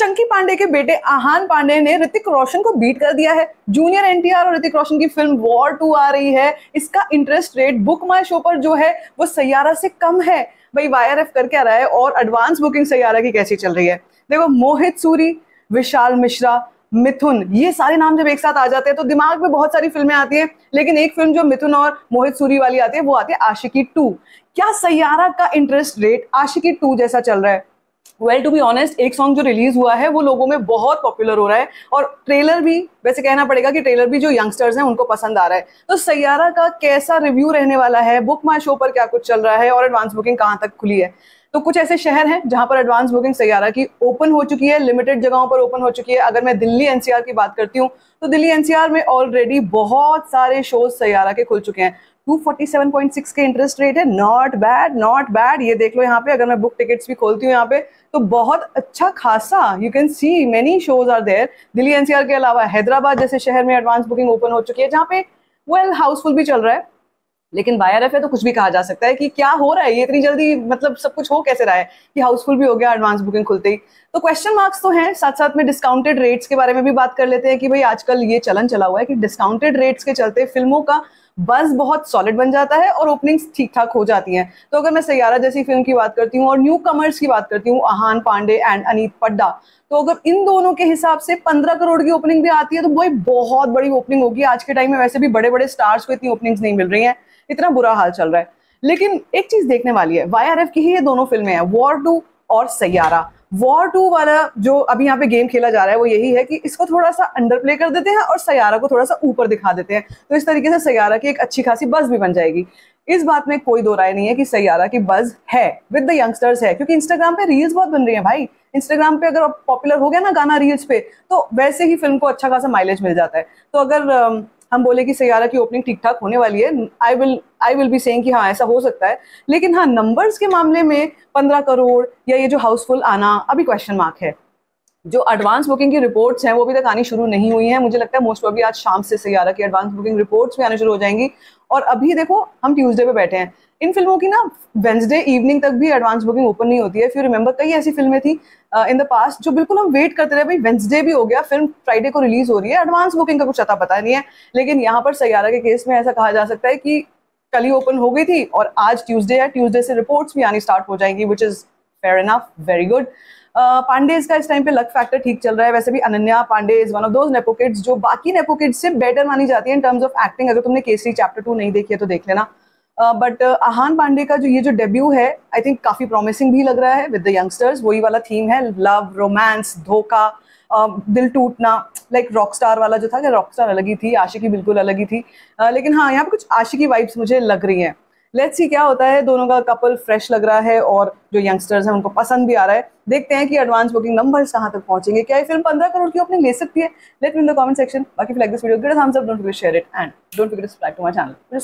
चंकी पांडे के बेटे आहान पांडे ने ऋतिक रोशन को बीट कर दिया है। जूनियर एनटीआर और ऋतिक रोशन की फिल्म वॉर 2 आ रही है। इसका इंटरेस्ट रेट बुक माई शो पर जो है वो सैयारा से कम है। भाई वाईआरएफ कर क्या रहा है और एडवांस बुकिंग सैयारा की कैसी चल रही है? देखो, मोहित सूरी, विशाल मिश्रा, मिथुन, ये सारे नाम जब एक साथ आ जाते हैं तो दिमाग में बहुत सारी फिल्में आती हैं, लेकिन एक फिल्म जो मिथुन और मोहित सूरी वाली आती है वो आती है आशिकी 2। क्या सैयारा का इंटरेस्ट रेट आशिकी 2 जैसा चल रहा है? वेल टू बी ऑनेस्ट, एक सॉन्ग जो रिलीज हुआ है वो लोगों में बहुत पॉपुलर हो रहा है और ट्रेलर भी, वैसे कहना पड़ेगा कि ट्रेलर भी जो यंगस्टर्स हैं उनको पसंद आ रहा है। तो सैयारा का कैसा रिव्यू रहने वाला है, बुक माई शो पर क्या कुछ चल रहा है और एडवांस बुकिंग कहाँ तक खुली है? तो कुछ ऐसे शहर हैं जहां पर एडवांस बुकिंग सैयारा की ओपन हो चुकी है, लिमिटेड जगहों पर ओपन हो चुकी है। अगर मैं दिल्ली एनसीआर की बात करती हूँ तो दिल्ली एनसीआर में ऑलरेडी बहुत सारे शोज सैयारा के खुल चुके हैं। 247.6 के इंटरेस्ट रेट है, नॉट बैड नॉट बैड। ये देख लो यहाँ पे, अगर मैं बुक टिकट्स भी खोलती हूँ यहाँ पे तो बहुत अच्छा खासा, you can see many shows are there. Delhi NCR के अलावा हैदराबाद जैसे शहर में एडवांस बुकिंग ओपन हो चुकी है जहाँ पे वेल हाउसफुल भी चल रहा है। लेकिन वाईआरएफ है तो कुछ भी कहा जा सकता है कि क्या हो रहा है, ये इतनी जल्दी मतलब सब कुछ हो कैसे रहा है कि हाउसफुल भी हो गया एडवांस बुकिंग खुलते ही? तो क्वेश्चन मार्क्स तो हैं। साथ साथ में डिस्काउंटेड रेट्स के बारे में भी बात कर लेते हैं कि भाई आजकल ये चलन चला हुआ है कि डिस्काउंटेड रेट्स के चलते फिल्मों का बज़ बहुत सॉलिड बन जाता है और ओपनिंग्स ठीक ठाक हो जाती हैं। तो अगर मैं सैयारा जैसी फिल्म की बात करती हूँ और न्यू कमर्स की बात करती हूँ, आहान पांडे एंड अनीत पड्डा, तो अगर इन दोनों के हिसाब से 15 करोड़ की ओपनिंग भी आती है तो भाई बहुत बड़ी ओपनिंग होगी। आज के टाइम में वैसे भी बड़े बड़े स्टार्स को इतनी ओपनिंग्स नहीं मिल रही हैं, इतना बुरा हाल चल रहा है। लेकिन एक चीज देखने वाली है, वाईआरएफ की ही ये दोनों फिल्में हैं, वॉर 2 और सैयारा। वॉर 2 वाला जो अभी यहाँ पे गेम खेला जा रहा है वो यही है कि इसको थोड़ा सा अंडर प्ले कर देते हैं और सैयारा को थोड़ा सा ऊपर दिखा देते हैं, तो इस तरीके से सैयारा की एक अच्छी खासी बज़ भी बन जाएगी। इस बात में कोई दो राय नहीं है कि सैयारा की बज़ है, विद द यंगस्टर्स है, क्योंकि इंस्टाग्राम पे रील्स बहुत बन रही है भाई। इंस्टाग्राम पे अगर पॉपुलर हो गया ना गाना रील्स पे, तो वैसे ही फिल्म को अच्छा खासा माइलेज मिल जाता है। तो अगर हम बोले कि सैयारा की ओपनिंग ठीक ठाक होने वाली है, आई विल बी सेइंग कि हाँ ऐसा हो सकता है। लेकिन हाँ, नंबर्स के मामले में 15 करोड़ या ये जो हाउसफुल आना अभी क्वेश्चन मार्क है। जो एडवांस बुकिंग की रिपोर्ट्स हैं वो अभी तक आनी शुरू नहीं हुई हैं। मुझे लगता है मोस्ट प्रोबेबली आज शाम से सैयारा की एडवांस बुकिंग रिपोर्ट्स भी आनी शुरू हो जाएंगी। और अभी देखो, हम ट्यूसडे पे बैठे हैं, इन फिल्मों की ना वेंसडे इवनिंग तक भी एडवांस बुकिंग ओपन नहीं होती है। इफ यू रिमेंबर, कई ऐसी फिल्में थी इन द पास्ट जो बिल्कुल हम वेट करते रहे, भाई वेंसडे भी हो गया, फिल्म फ्राइडे को रिलीज हो रही है, एडवांस बुकिंग का कुछ अता पता नहीं है। लेकिन यहाँ पर सैयारा के केस में ऐसा कहा जा सकता है कि कल ही ओपन हो गई थी और आज ट्यूसडे है, ट्यूसडे से रिपोर्ट्स भी आनी स्टार्ट हो जाएंगी, which is fair enough, very good. Pandey's का इस टाइम पे लक फैक्टर ठीक चल रहा है। वैसे भी Ananya Pandey is one of those nepo kids जो बाकी नेपो किड्स से बेटर मानी जाती है इन टर्म्स ऑफ एक्टिंग। अगर तुमने केसरी चैप्टर 2 नहीं देखी है तो देख लेना। बट आहान पांडे का जो ये जो डेब्यू है, आई थिंक काफी प्रॉमिसिंग भी लग रहा है विद द यंगस्टर्स। वही वाला थीम है, लव, रोमांस, धोखा, दिल टूटना, लाइक रॉकस्टार वाला जो था, कि रॉकस्टार अलग ही थी, आशिकी बिल्कुल अलग ही थी। लेकिन हाँ, यहाँ पे कुछ आशिकी वाइब्स मुझे लग रही हैं। लेट्स सी क्या होता है। दोनों का कपल फ्रेश लग रहा है और जो यंगस्टर्स हैं उनको पसंद भी आ रहा है। देखते हैं कि एडवांस बुकिंग नंबर्स कहाँ तक पहुंचेंगे। क्या ये फिल्म 15 करोड़ की ओपनिंग ले सकती है? Let me in the comment section. बाकी like this video, give a thumbs up, don't forget to share it and don't forget to subscribe to my channel.